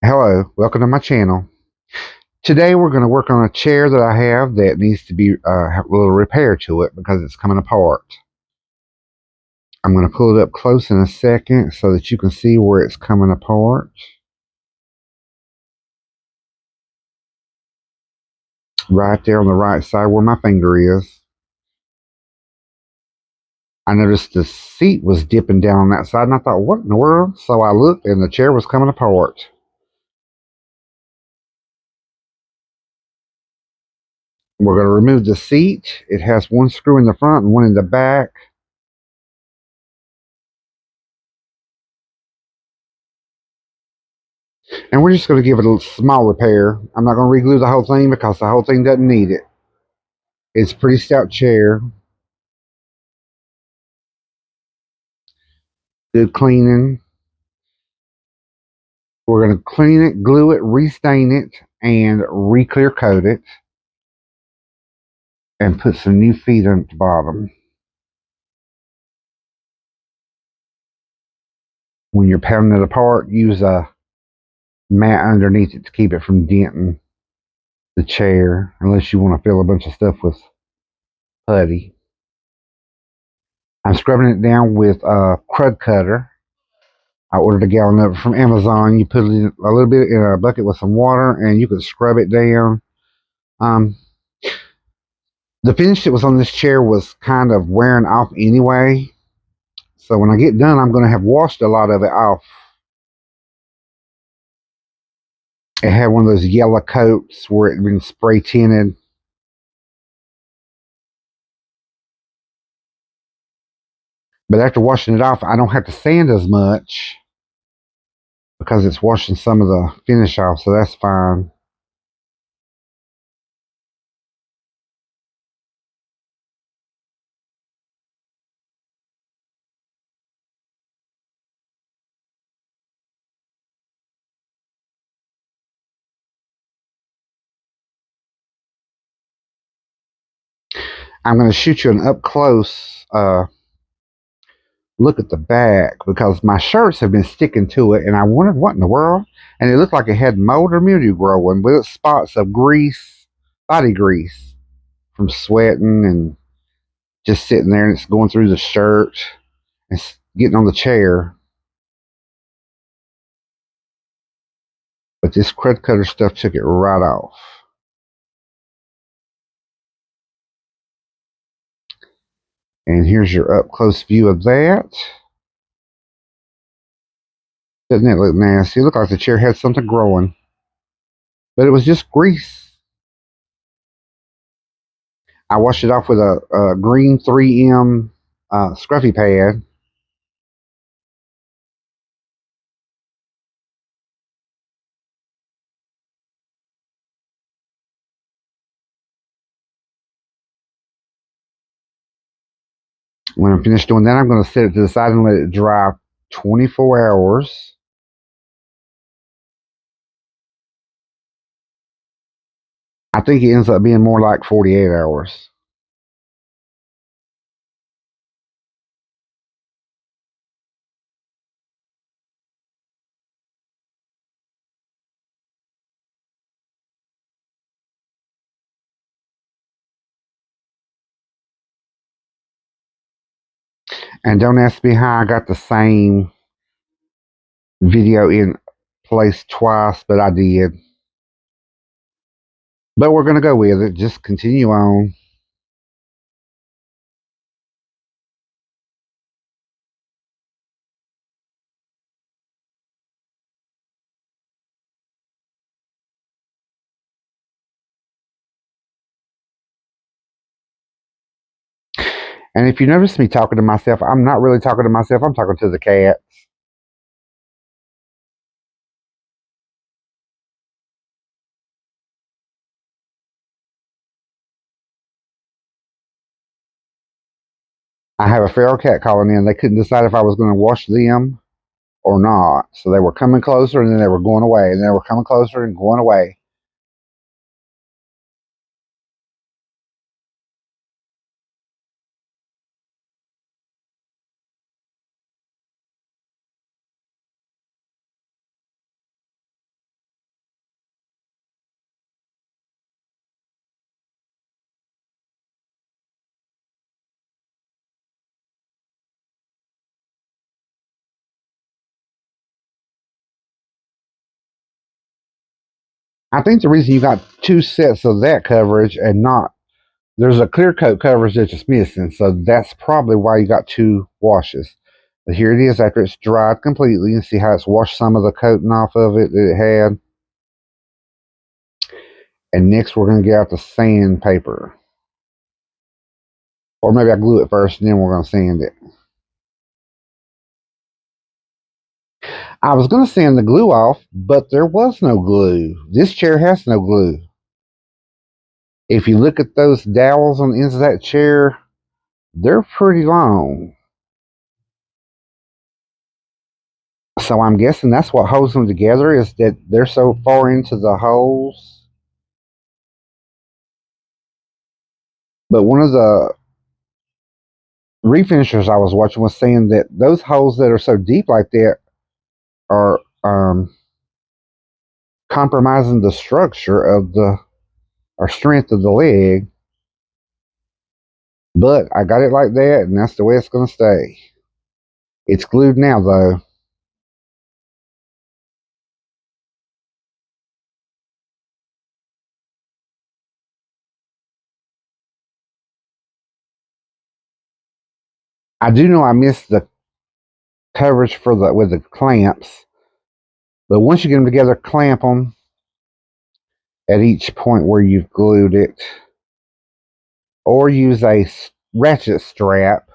Hello, welcome to my channel. Today we're going to work on a chair that I have that needs to be have a little repair to it because it's coming apart. I'm going to pull it up close in a second so that you can see where it's coming apart. Right there on the right side where my finger is. I noticed the seat was dipping down on that side and I thought, what in the world? So I looked and the chair was coming apart. We're going to remove the seat. It has one screw in the front and one in the back. And we're just going to give it a small repair. I'm not going to reglue the whole thing because the whole thing doesn't need it. It's a pretty stout chair. Good cleaning. We're going to clean it, glue it, restain it, and re-clear coat it. And put some new feet on the bottom. When you're pounding it apart, use a mat underneath it to keep it from denting the chair, unless you want to fill a bunch of stuff with putty. I'm scrubbing it down with a crud cutter. I ordered a gallon of it from Amazon. You put it in a little bit in a bucket with some water, and you can scrub it down. The finish that was on this chair was kind of wearing off anyway. So when I get done, I'm going to have washed a lot of it off. It had one of those yellow coats where it had been spray tinted. But after washing it off, I don't have to sand as much because it's washing some of the finish off, so that's fine. I'm going to shoot you an up close look at the back because my shirts have been sticking to it, and I wondered what in the world. And it looked like it had mold or mildew growing with spots of grease, body grease, from sweating and just sitting there, and it's going through the shirt and getting on the chair. But this crud cutter stuff took it right off. And here's your up close view of that. Doesn't it look nasty? It looked like the chair had something growing. But it was just grease. I washed it off with a green 3M scruffy pad. When I'm finished doing that, I'm going to set it to the side and let it dry 24 hours. I think it ends up being more like 48 hours. And don't ask me how I got the same video in place twice, but I did. But we're going to go with it. Just continue on. And if you notice me talking to myself, I'm not really talking to myself. I'm talking to the cat. I have a feral cat calling in. They couldn't decide if I was going to wash them or not. So they were coming closer and then they were going away. And they were coming closer and going away. I think the reason you got two sets of that coverage and not there's a clear coat coverage that's just missing, so that's probably why you got two washes. But here it is after it's dried completely, and see how it's washed some of the coating off of it that it had. And next we're going to get out the sandpaper. Or maybe I glue it first and then we're going to sand it. I was going to sand the glue off, but there was no glue. This chair has no glue. If you look at those dowels on the ends of that chair, they're pretty long. So I'm guessing that's what holds them together is that they're so far into the holes. But one of the refinishers I was watching was saying that those holes that are so deep like that are compromising the structure of the or strength of the leg. But I got it like that, and that's the way it's going to stay. It's glued now, though. I do know I missed the coverage for the with the clamps, but once you get them together, clamp them at each point where you've glued it, or use a ratchet strap,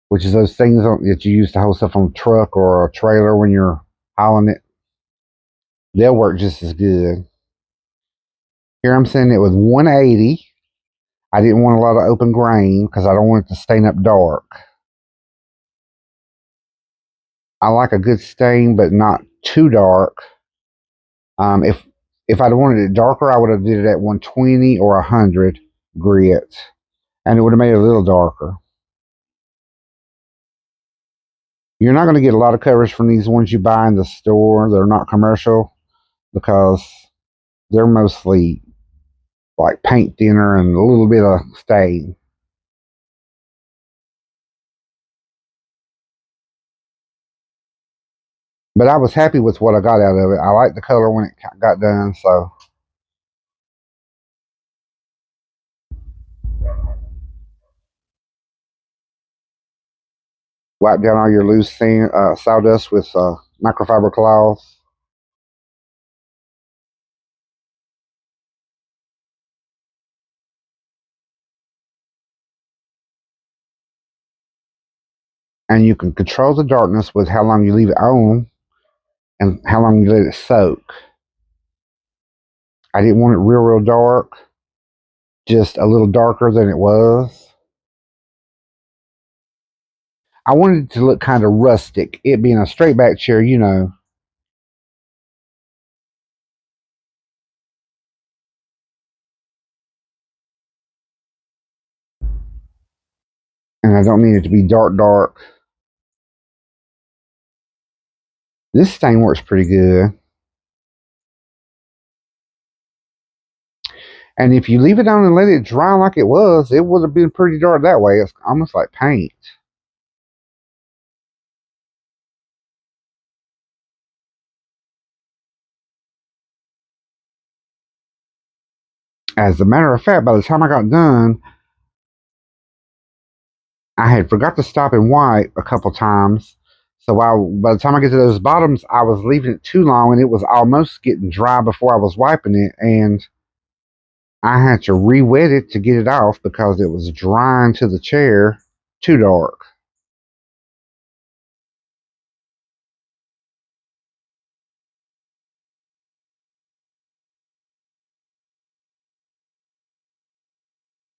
which is those things that you use to hold stuff on a truck or a trailer when you're hauling it. They'll work just as good. Here I'm sending it with 180. I didn't want a lot of open grain because I don't want it to stain up dark. I like a good stain, but not too dark. If I'd wanted it darker, I would have did it at 120 or 100 grit, and it would have made it a little darker. You're not going to get a lot of coverage from these ones you buy in the store. They're not commercial because they're mostly like paint thinner and a little bit of stain. But I was happy with what I got out of it. I liked the color when it got done, so wipe down all your loose sawdust with microfiber cloth. And you can control the darkness with how long you leave it on and how long you let it soak. I didn't want it real dark, just a little darker than it was. I wanted it to look kind of rustic, it being a straight back chair, you know. And I don't need it to be dark. This stain works pretty good. And if you leave it on and let it dry like it was, it would have been pretty dark that way. It's almost like paint. As a matter of fact, by the time I got done, I had forgot to stop and wipe a couple times. So by the time I get to those bottoms, I was leaving it too long, and it was almost getting dry before I was wiping it, and I had to re-wet it to get it off because it was drying to the chair too dark.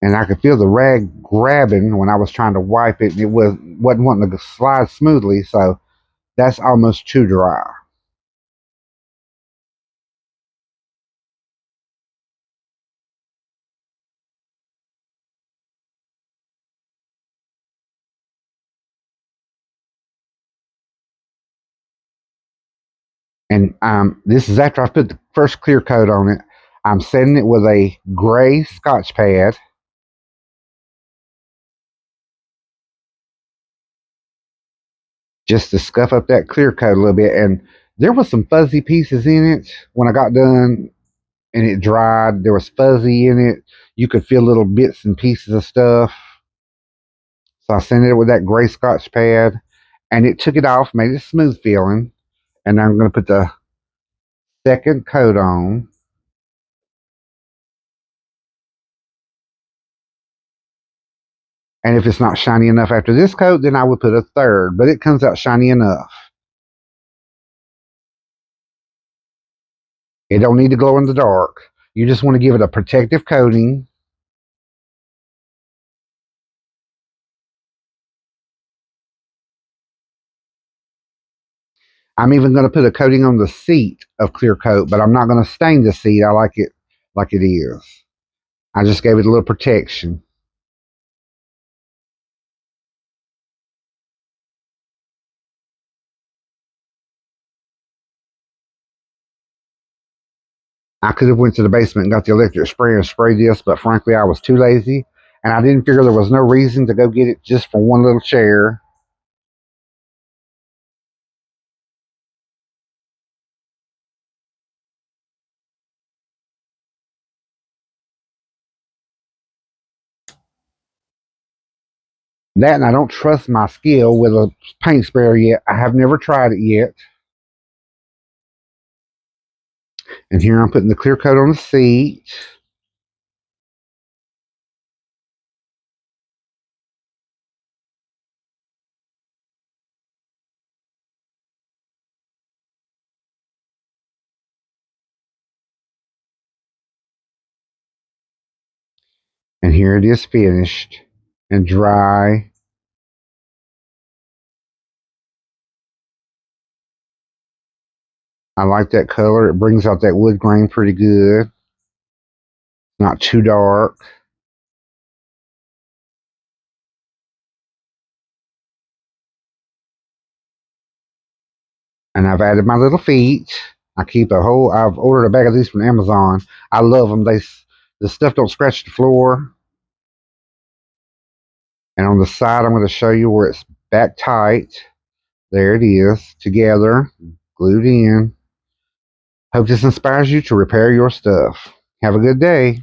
And I could feel the rag grabbing when I was trying to wipe it, and wasn't wanting to slide smoothly. So that's almost too dry. And this is after I put the first clear coat on it. I'm setting it with a gray Scotch pad just to scuff up that clear coat a little bit. And there was some fuzzy pieces in it when I got done. and it dried. There was fuzzy in it. You could feel little bits and pieces of stuff. So I sanded it with that gray Scotch pad, and it took it off, made it smooth feeling. And now I'm going to put the second coat on. And if it's not shiny enough after this coat, then I would put a third, but it comes out shiny enough. It don't need to glow in the dark. You just want to give it a protective coating. I'm even going to put a coating on the seat of clear coat, but I'm not going to stain the seat. I like it like it is. I just gave it a little protection. I could have went to the basement and got the electric sprayer and sprayed this, but frankly, I was too lazy, and I didn't figure there was no reason to go get it just for one little chair. That, and I don't trust my skill with a paint sprayer yet. I have never tried it yet. And here I'm putting the clear coat on the seat. And here it is finished and dry. I like that color. It brings out that wood grain pretty good. Not too dark. And I've added my little feet. I've ordered a bag of these from Amazon. I love them. The stuff don't scratch the floor. And on the side, I'm going to show you where it's back tight. There it is, together, glued in. Hope this inspires you to repair your stuff. Have a good day.